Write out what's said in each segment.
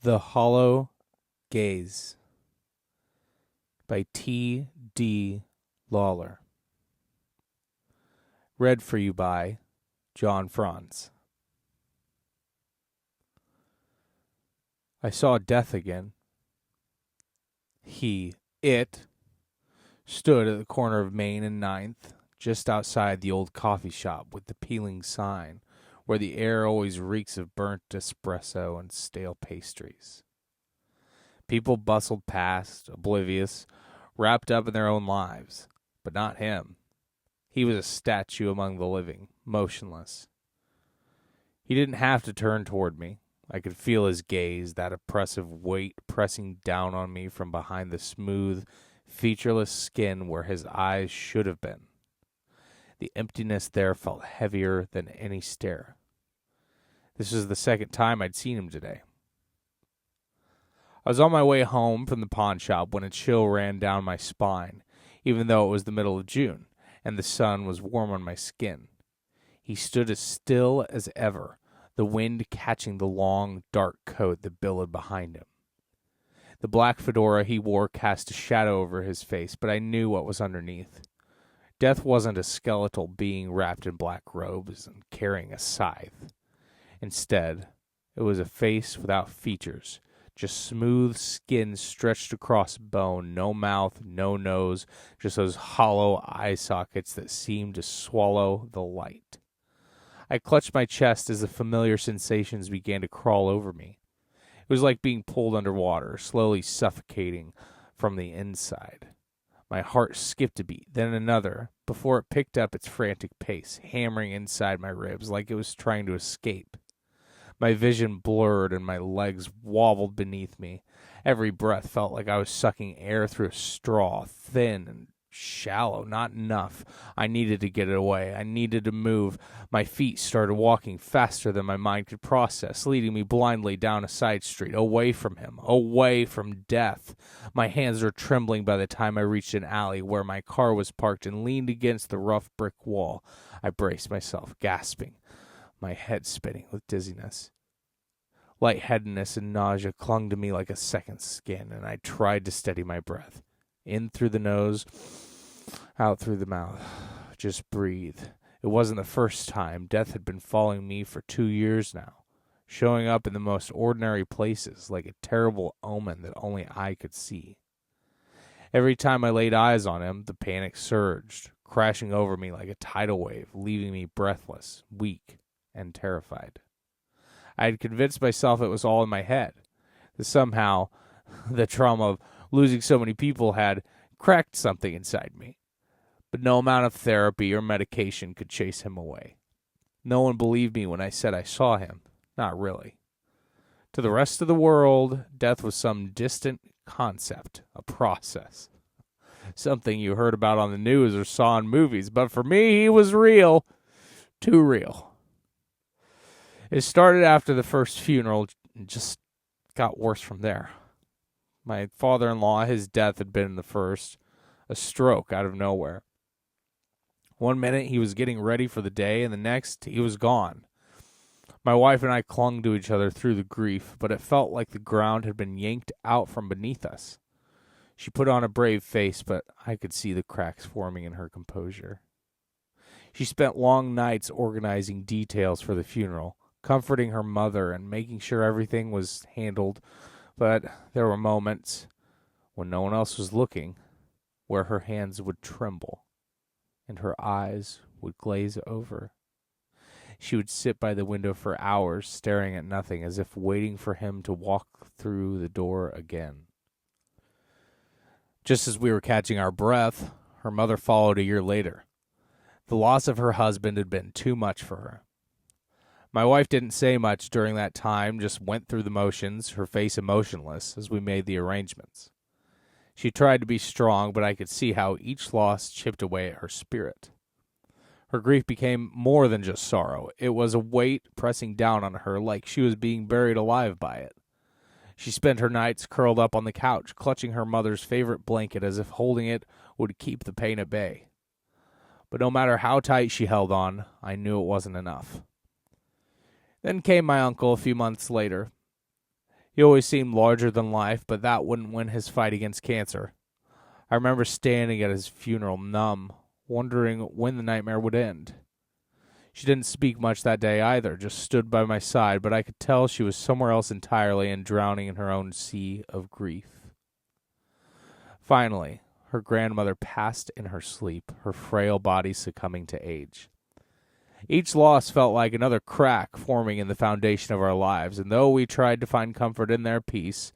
The Hollow Gaze by T.D. Lawler. Read for you by John Franz. I saw Death again. It, stood at the corner of Main and Ninth, just outside the old coffee shop with the peeling sign, where the air always reeks of burnt espresso and stale pastries. People bustled past, oblivious, wrapped up in their own lives, but not him. He was a statue among the living, motionless. He didn't have to turn toward me. I could feel his gaze, that oppressive weight pressing down on me from behind the smooth, featureless skin where his eyes should have been. The emptiness there felt heavier than any stare. This was the second time I'd seen him today. I was on my way home from the pawn shop when a chill ran down my spine, even though it was the middle of June, and the sun was warm on my skin. He stood as still as ever, the wind catching the long, dark coat that billowed behind him. The black fedora he wore cast a shadow over his face, but I knew what was underneath. Death wasn't a skeletal being wrapped in black robes and carrying a scythe. Instead, it was a face without features, just smooth skin stretched across bone, no mouth, no nose, just those hollow eye sockets that seemed to swallow the light. I clutched my chest as the familiar sensations began to crawl over me. It was like being pulled underwater, slowly suffocating from the inside. My heart skipped a beat, then another, before it picked up its frantic pace, hammering inside my ribs like it was trying to escape. My vision blurred and my legs wobbled beneath me. Every breath felt like I was sucking air through a straw, thin and shallow, not enough. I needed to get it away. I needed to move. My feet started walking faster than my mind could process, leading me blindly down a side street, away from him, away from death. My hands were trembling by the time I reached an alley where my car was parked and leaned against the rough brick wall. I braced myself, gasping, my head spinning with dizziness. Lightheadedness and nausea clung to me like a second skin, and I tried to steady my breath. In through the nose, out through the mouth. Just breathe. It wasn't the first time. Death had been following me for 2 years now, showing up in the most ordinary places, like a terrible omen that only I could see. Every time I laid eyes on him, the panic surged, crashing over me like a tidal wave, leaving me breathless, weak, and terrified. I had convinced myself it was all in my head, that somehow the trauma of losing so many people had cracked something inside me. But no amount of therapy or medication could chase him away. No one believed me when I said I saw him. Not really. To the rest of the world, death was some distant concept, a process. Something you heard about on the news or saw in movies. But for me, he was real. Too real. It started after the first funeral and just got worse from there. My father-in-law, his death had been the first, a stroke out of nowhere. One minute he was getting ready for the day, and the next he was gone. My wife and I clung to each other through the grief, but it felt like the ground had been yanked out from beneath us. She put on a brave face, but I could see the cracks forming in her composure. She spent long nights organizing details for the funeral, comforting her mother and making sure everything was handled, but there were moments, when no one else was looking, where her hands would tremble and her eyes would glaze over. She would sit by the window for hours, staring at nothing, as if waiting for him to walk through the door again. Just as we were catching our breath, her mother followed a year later. The loss of her husband had been too much for her. My wife didn't say much during that time, just went through the motions, her face emotionless, as we made the arrangements. She tried to be strong, but I could see how each loss chipped away at her spirit. Her grief became more than just sorrow. It was a weight pressing down on her like she was being buried alive by it. She spent her nights curled up on the couch, clutching her mother's favorite blanket as if holding it would keep the pain at bay. But no matter how tight she held on, I knew it wasn't enough. Then came my uncle a few months later. He always seemed larger than life, but that wouldn't win his fight against cancer. I remember standing at his funeral, numb, wondering when the nightmare would end. She didn't speak much that day either, just stood by my side, but I could tell she was somewhere else entirely and drowning in her own sea of grief. Finally, her grandmother passed in her sleep, her frail body succumbing to age. Each loss felt like another crack forming in the foundation of our lives, and though we tried to find comfort in their peace,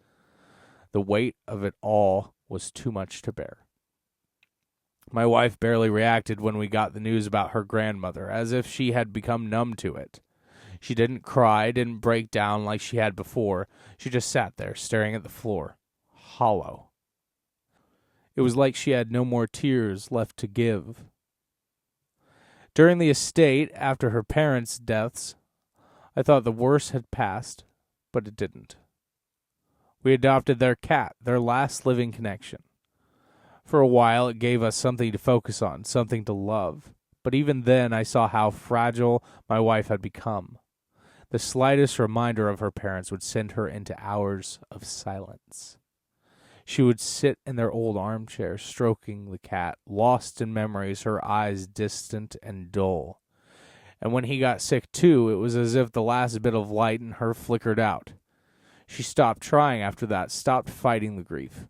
the weight of it all was too much to bear. My wife barely reacted when we got the news about her grandmother, as if she had become numb to it. She didn't cry, didn't break down like she had before. She just sat there, staring at the floor, hollow. It was like she had no more tears left to give. During the estate, after her parents' deaths, I thought the worst had passed, but it didn't. We adopted their cat, their last living connection. For a while, it gave us something to focus on, something to love. But even then, I saw how fragile my wife had become. The slightest reminder of her parents would send her into hours of silence. She would sit in their old armchair, stroking the cat, lost in memories, her eyes distant and dull. And when he got sick too, it was as if the last bit of light in her flickered out. She stopped trying after that, stopped fighting the grief.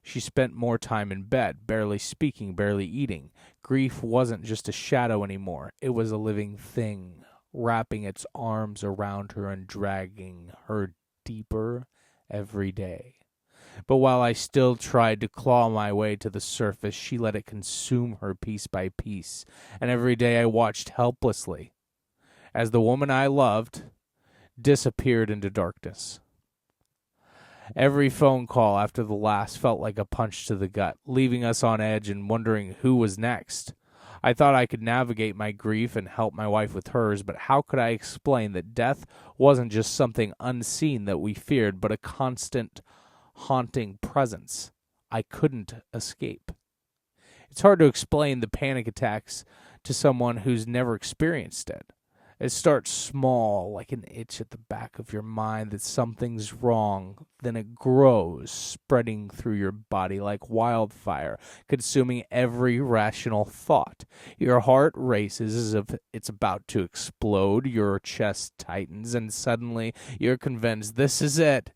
She spent more time in bed, barely speaking, barely eating. Grief wasn't just a shadow anymore. It was a living thing, wrapping its arms around her and dragging her deeper every day. But while I still tried to claw my way to the surface, she let it consume her piece by piece, and every day I watched helplessly as the woman I loved disappeared into darkness. Every phone call after the last felt like a punch to the gut, leaving us on edge and wondering who was next. I thought I could navigate my grief and help my wife with hers, but how could I explain that death wasn't just something unseen that we feared, but a constant, haunting presence I couldn't escape? It's hard to explain the panic attacks to someone who's never experienced it. It starts small, like an itch at the back of your mind that something's wrong. Then it grows, spreading through your body like wildfire, consuming every rational thought. Your heart races as if it's about to explode. Your chest tightens, and suddenly you're convinced this is it.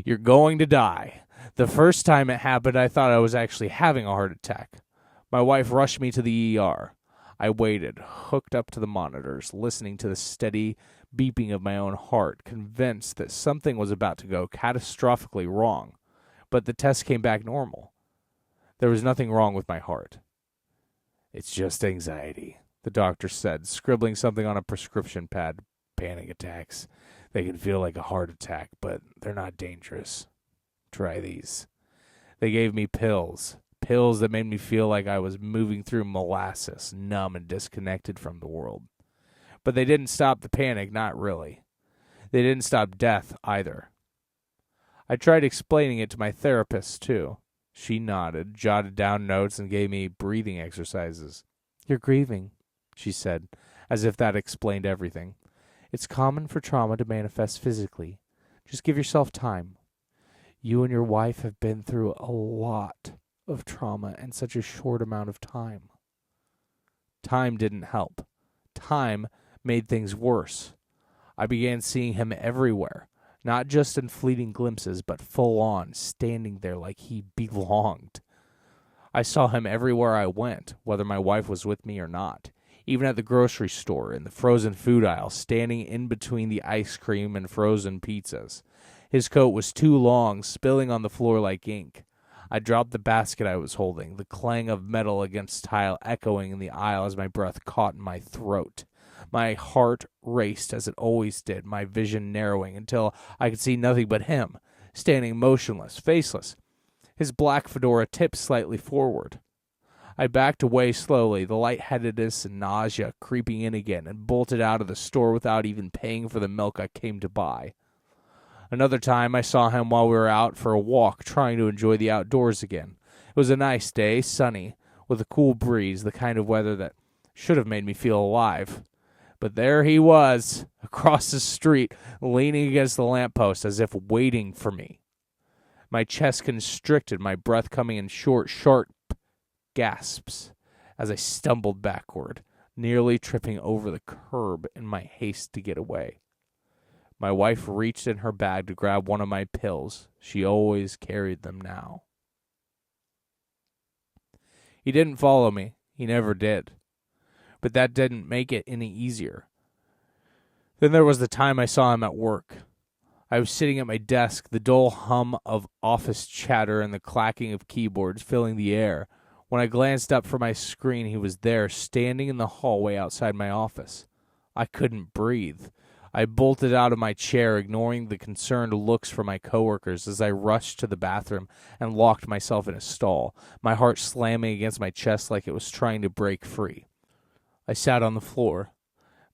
You're going to die. The first time it happened, I thought I was actually having a heart attack. My wife rushed me to the ER. I waited, hooked up to the monitors, listening to the steady beeping of my own heart, convinced that something was about to go catastrophically wrong. But the test came back normal. There was nothing wrong with my heart. "It's just anxiety," the doctor said, scribbling something on a prescription pad. "Panic attacks. They can feel like a heart attack, but they're not dangerous. Try these." They gave me pills that made me feel like I was moving through molasses, numb and disconnected from the world. But they didn't stop the panic, not really. They didn't stop death either. I tried explaining it to my therapist, too. She nodded, jotted down notes, and gave me breathing exercises. "You're grieving," she said, as if that explained everything. "It's common for trauma to manifest physically. Just give yourself time. You and your wife have been through a lot of trauma in such a short amount of time." Time didn't help. Time made things worse. I began seeing him everywhere, not just in fleeting glimpses, but full on, standing there like he belonged. I saw him everywhere I went, whether my wife was with me or not. Even at the grocery store, in the frozen food aisle, standing in between the ice cream and frozen pizzas. His coat was too long, spilling on the floor like ink. I dropped the basket I was holding, the clang of metal against tile echoing in the aisle as my breath caught in my throat. My heart raced as it always did, my vision narrowing until I could see nothing but him, standing motionless, faceless, his black fedora tipped slightly forward. I backed away slowly, the lightheadedness and nausea creeping in again, and bolted out of the store without even paying for the milk I came to buy. Another time I saw him while we were out for a walk, trying to enjoy the outdoors again. It was a nice day, sunny, with a cool breeze, the kind of weather that should have made me feel alive. But there he was, across the street, leaning against the lamppost as if waiting for me. My chest constricted, my breath coming in short, sharp gasps as I stumbled backward, nearly tripping over the curb in my haste to get away. My wife reached in her bag to grab one of my pills. She always carried them now. He didn't follow me. He never did. But that didn't make it any easier. Then there was the time I saw him at work. I was sitting at my desk, the dull hum of office chatter and the clacking of keyboards filling the air. When I glanced up from my screen, he was there, standing in the hallway outside my office. I couldn't breathe. I bolted out of my chair, ignoring the concerned looks from my coworkers as I rushed to the bathroom and locked myself in a stall, my heart slamming against my chest like it was trying to break free. I sat on the floor,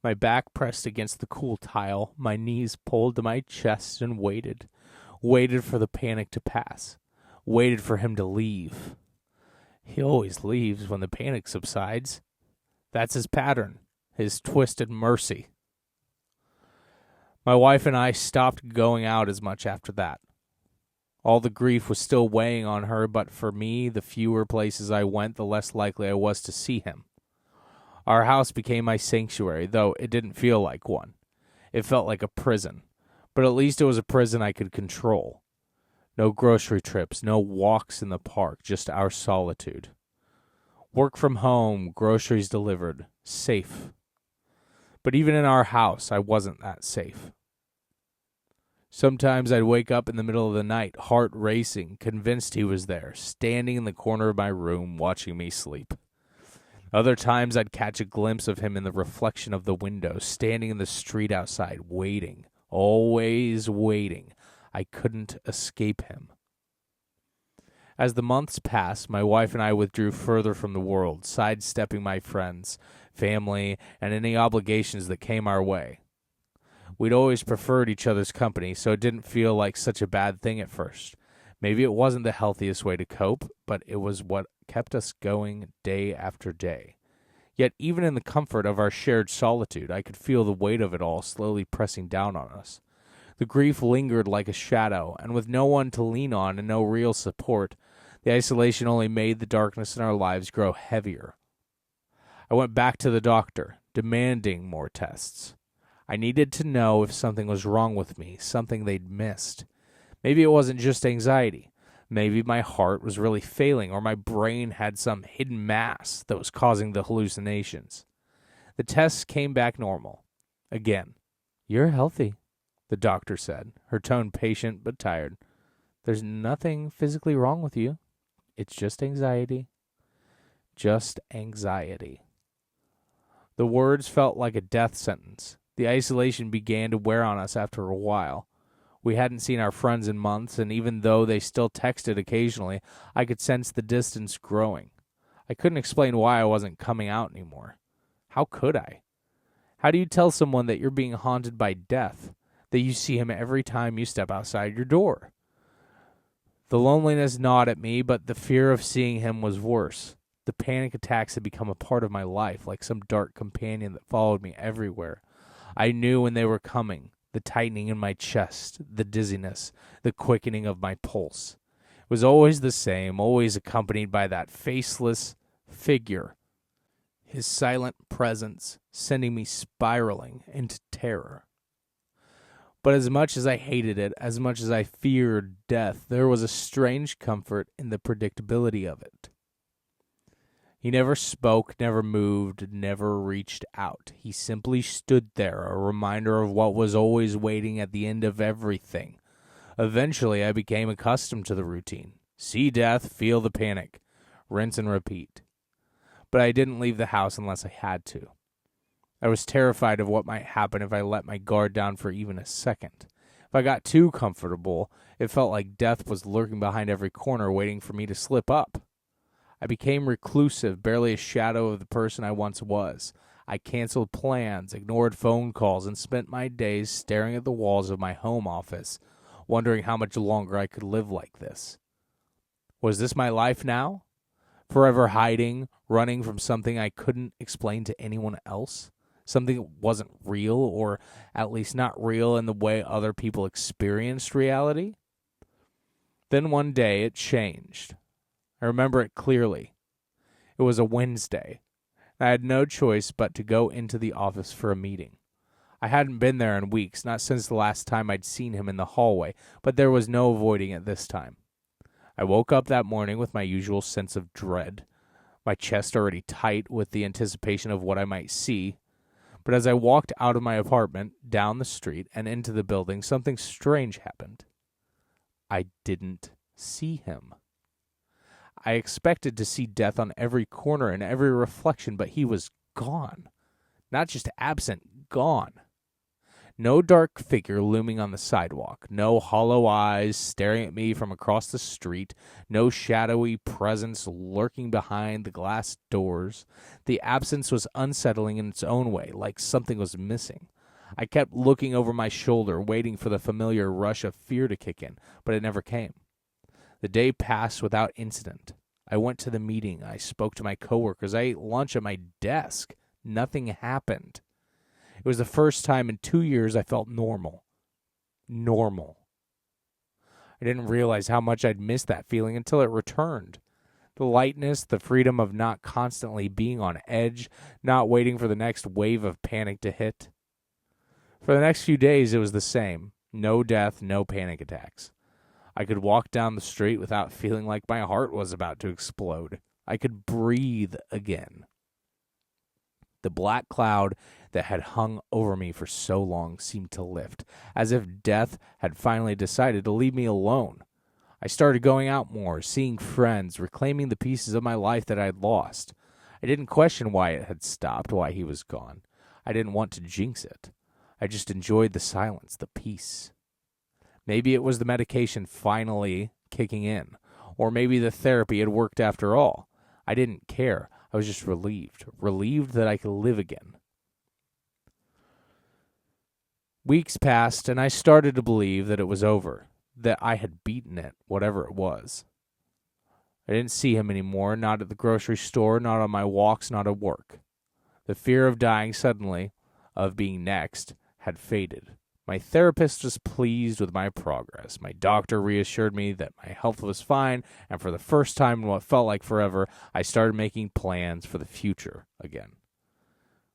my back pressed against the cool tile, my knees pulled to my chest, and waited for the panic to pass, waited for him to leave. He always leaves when the panic subsides. That's his pattern, his twisted mercy. My wife and I stopped going out as much after that. All the grief was still weighing on her, but for me, the fewer places I went, the less likely I was to see him. Our house became my sanctuary, though it didn't feel like one. It felt like a prison, but at least it was a prison I could control. No grocery trips, no walks in the park, just our solitude. Work from home, groceries delivered, safe. But even in our house, I wasn't that safe. Sometimes I'd wake up in the middle of the night, heart racing, convinced he was there, standing in the corner of my room, watching me sleep. Other times I'd catch a glimpse of him in the reflection of the window, standing in the street outside, waiting, always waiting. I couldn't escape him. As the months passed, my wife and I withdrew further from the world, sidestepping my friends, family, and any obligations that came our way. We'd always preferred each other's company, so it didn't feel like such a bad thing at first. Maybe it wasn't the healthiest way to cope, but it was what kept us going day after day. Yet even in the comfort of our shared solitude, I could feel the weight of it all slowly pressing down on us. The grief lingered like a shadow, and with no one to lean on and no real support, the isolation only made the darkness in our lives grow heavier. I went back to the doctor, demanding more tests. I needed to know if something was wrong with me, something they'd missed. Maybe it wasn't just anxiety. Maybe my heart was really failing, or my brain had some hidden mass that was causing the hallucinations. The tests came back normal. Again. "You're healthy," the doctor said, her tone patient but tired. "There's nothing physically wrong with you. It's just anxiety." Just anxiety. The words felt like a death sentence. The isolation began to wear on us after a while. We hadn't seen our friends in months, and even though they still texted occasionally, I could sense the distance growing. I couldn't explain why I wasn't coming out anymore. How could I? How do you tell someone that you're being haunted by death, that you see him every time you step outside your door? The loneliness gnawed at me, but the fear of seeing him was worse. The panic attacks had become a part of my life, like some dark companion that followed me everywhere. I knew when they were coming. The tightening in my chest, the dizziness, the quickening of my pulse. It was always the same, always accompanied by that faceless figure, his silent presence sending me spiraling into terror. But as much as I hated it, as much as I feared death, there was a strange comfort in the predictability of it. He never spoke, never moved, never reached out. He simply stood there, a reminder of what was always waiting at the end of everything. Eventually, I became accustomed to the routine. See death, feel the panic, rinse and repeat. But I didn't leave the house unless I had to. I was terrified of what might happen if I let my guard down for even a second. If I got too comfortable, it felt like death was lurking behind every corner waiting for me to slip up. I became reclusive, barely a shadow of the person I once was. I canceled plans, ignored phone calls, and spent my days staring at the walls of my home office, wondering how much longer I could live like this. Was this my life now? Forever hiding, running from something I couldn't explain to anyone else? something that wasn't real, or at least not real in the way other people experienced reality. Then one day it changed. I remember it clearly. It was a Wednesday. I had no choice but to go into the office for a meeting. I hadn't been there in weeks, not since the last time I'd seen him in the hallway, but there was no avoiding it this time. I woke up that morning with my usual sense of dread, my chest already tight with the anticipation of what I might see. But as I walked out of my apartment, down the street, and into the building, something strange happened. I didn't see him. I expected to see death on every corner and every reflection, but he was gone. Not just absent, gone. No dark figure looming on the sidewalk, no hollow eyes staring at me from across the street, no shadowy presence lurking behind the glass doors. The absence was unsettling in its own way, like something was missing. I kept looking over my shoulder, waiting for the familiar rush of fear to kick in, but it never came. The day passed without incident. I went to the meeting. I spoke to my coworkers. I ate lunch at my desk. Nothing happened. It was the first time in 2 years I felt normal. Normal. I didn't realize how much I'd missed that feeling until it returned. The lightness, the freedom of not constantly being on edge, not waiting for the next wave of panic to hit. For the next few days, it was the same. No death, no panic attacks. I could walk down the street without feeling like my heart was about to explode. I could breathe again. The black cloud that had hung over me for so long seemed to lift, as if death had finally decided to leave me alone. I started going out more, seeing friends, reclaiming the pieces of my life that I had lost. I didn't question why it had stopped, why he was gone. I didn't want to jinx it. I just enjoyed the silence, the peace. Maybe it was the medication finally kicking in, or maybe the therapy had worked after all. I didn't care. I was just relieved that I could live again. Weeks passed, and I started to believe that it was over, that I had beaten it, whatever it was. I didn't see him anymore, not at the grocery store, not on my walks, not at work. The fear of dying suddenly, of being next, had faded. My therapist was pleased with my progress. My doctor reassured me that my health was fine, and for the first time in what felt like forever, I started making plans for the future again.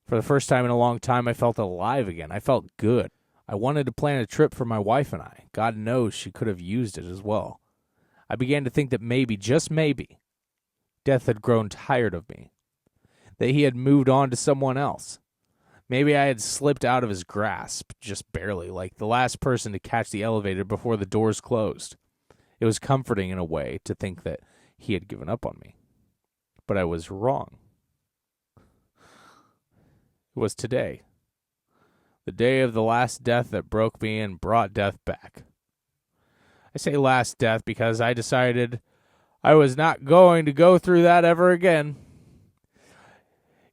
For the first time in a long time, I felt alive again. I felt good. I wanted to plan a trip for my wife and I. God knows she could have used it as well. I began to think that maybe, just maybe, death had grown tired of me, that he had moved on to someone else. Maybe I had slipped out of his grasp, just barely, like the last person to catch the elevator before the doors closed. It was comforting in a way to think that he had given up on me. But I was wrong. It was today, the day of the last death that broke me and brought death back. I say last death because I decided I was not going to go through that ever again.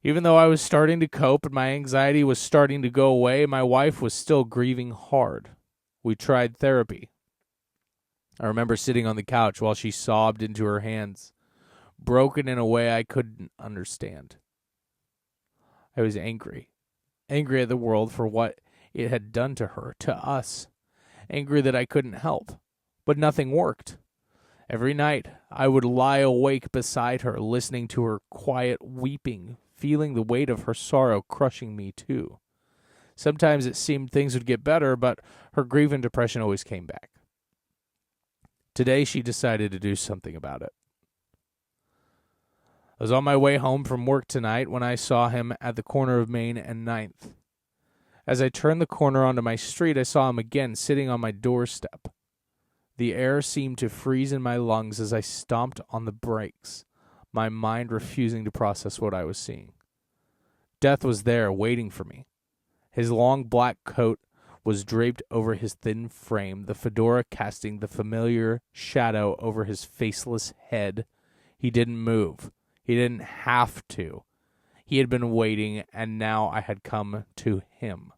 Even though I was starting to cope and my anxiety was starting to go away, my wife was still grieving hard. We tried therapy. I remember sitting on the couch while she sobbed into her hands, broken in a way I couldn't understand. I was angry at the world for what it had done to her, to us, angry that I couldn't help, but nothing worked. Every night, I would lie awake beside her, listening to her quiet weeping, feeling the weight of her sorrow crushing me too. Sometimes it seemed things would get better, but her grief and depression always came back. Today, she decided to do something about it. I was on my way home from work tonight when I saw him at the corner of Main and 9th. As I turned the corner onto my street, I saw him again sitting on my doorstep. The air seemed to freeze in my lungs as I stomped on the brakes, my mind refusing to process what I was seeing. Death was there, waiting for me. His long black coat was draped over his thin frame, the fedora casting the familiar shadow over his faceless head. He didn't move. He didn't have to. He had been waiting, and now I had come to him.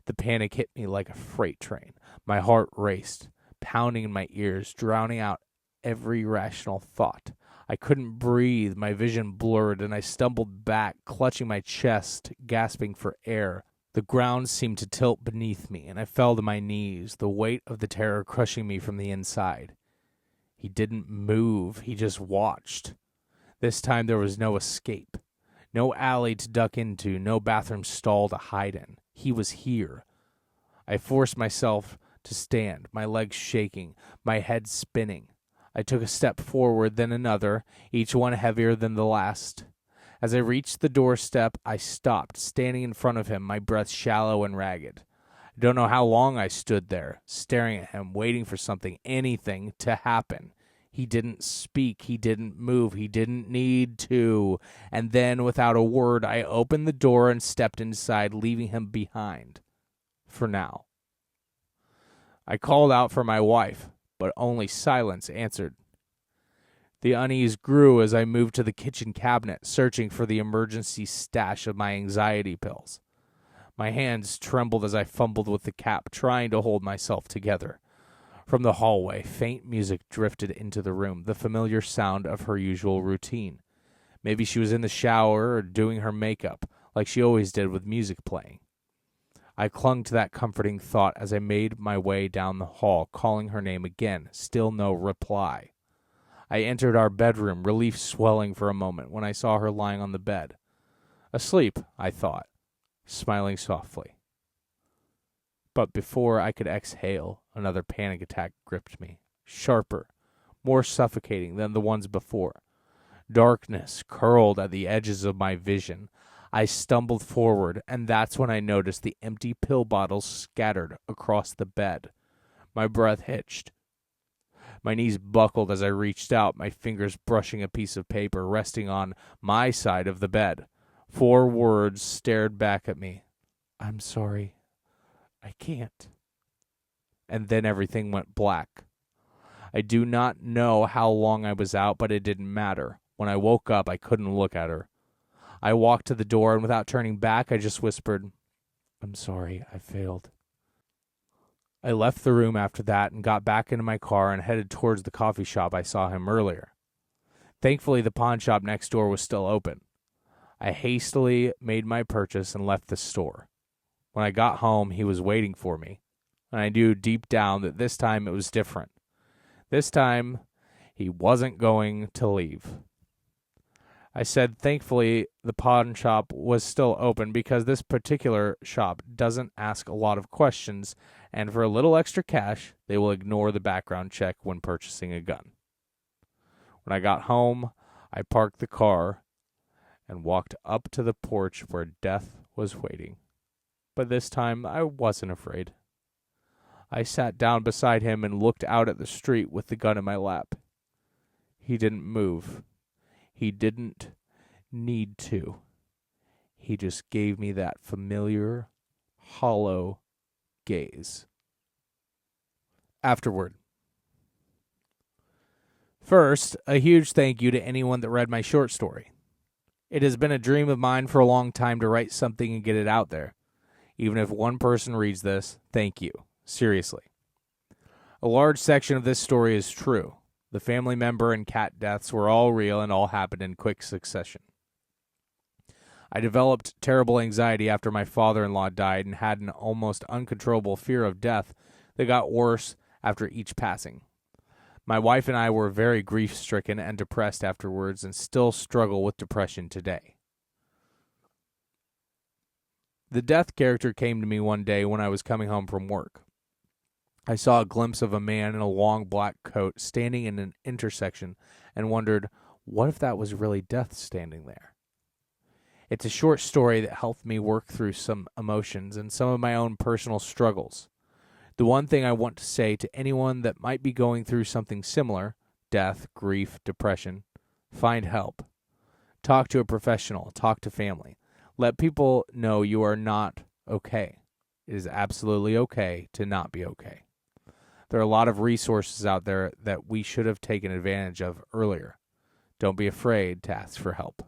The panic hit me like a freight train. My heart raced, pounding in my ears, drowning out every rational thought. I couldn't breathe, my vision blurred, and I stumbled back, clutching my chest, gasping for air. The ground seemed to tilt beneath me, and I fell to my knees, the weight of the terror crushing me from the inside. He didn't move, he just watched. This time there was no escape. No alley to duck into, no bathroom stall to hide in. He was here. I forced myself to stand, my legs shaking, my head spinning. I took a step forward, then another, each one heavier than the last. As I reached the doorstep, I stopped, standing in front of him, my breath shallow and ragged. I don't know how long I stood there, staring at him, waiting for something, anything, to happen. He didn't speak, he didn't move, he didn't need to. And then, without a word, I opened the door and stepped inside, leaving him behind. For now. I called out for my wife, but only silence answered. The unease grew as I moved to the kitchen cabinet, searching for the emergency stash of my anxiety pills. My hands trembled as I fumbled with the cap, trying to hold myself together. From the hallway, faint music drifted into the room, the familiar sound of her usual routine. Maybe she was in the shower or doing her makeup, like she always did with music playing. I clung to that comforting thought as I made my way down the hall, calling her name again, still no reply. I entered our bedroom, relief swelling for a moment when I saw her lying on the bed. Asleep, I thought, smiling softly. But before I could exhale, another panic attack gripped me, sharper, more suffocating than the ones before. Darkness curled at the edges of my vision. I stumbled forward, and that's when I noticed the empty pill bottles scattered across the bed. My breath hitched. My knees buckled as I reached out, my fingers brushing a piece of paper resting on my side of the bed. 4 words stared back at me. I'm sorry. I can't. And then everything went black. I do not know how long I was out, but it didn't matter. When I woke up, I couldn't look at her. I walked to the door, and without turning back, I just whispered, I'm sorry, I failed. I left the room after that and got back into my car and headed towards the coffee shop I saw him earlier. Thankfully, the pawn shop next door was still open. I hastily made my purchase and left the store. When I got home, he was waiting for me, and I knew deep down that this time it was different. This time, he wasn't going to leave. I said thankfully the pawn shop was still open because this particular shop doesn't ask a lot of questions, and for a little extra cash, they will ignore the background check when purchasing a gun. When I got home, I parked the car and walked up to the porch where death was waiting. But this time, I wasn't afraid. I sat down beside him and looked out at the street with the gun in my lap. He didn't move. He didn't need to. He just gave me that familiar, hollow gaze. Afterward. First, a huge thank you to anyone that read my short story. It has been a dream of mine for a long time to write something and get it out there. Even if one person reads this, thank you. Seriously. A large section of this story is true. The family member and cat deaths were all real and all happened in quick succession. I developed terrible anxiety after my father-in-law died and had an almost uncontrollable fear of death that got worse after each passing. My wife and I were very grief-stricken and depressed afterwards and still struggle with depression today. The death character came to me one day when I was coming home from work. I saw a glimpse of a man in a long black coat standing in an intersection and wondered, what if that was really death standing there? It's a short story that helped me work through some emotions and some of my own personal struggles. The one thing I want to say to anyone that might be going through something similar, death, grief, depression, find help. Talk to a professional, talk to family. Let people know you are not okay. It is absolutely okay to not be okay. There are a lot of resources out there that we should have taken advantage of earlier. Don't be afraid to ask for help.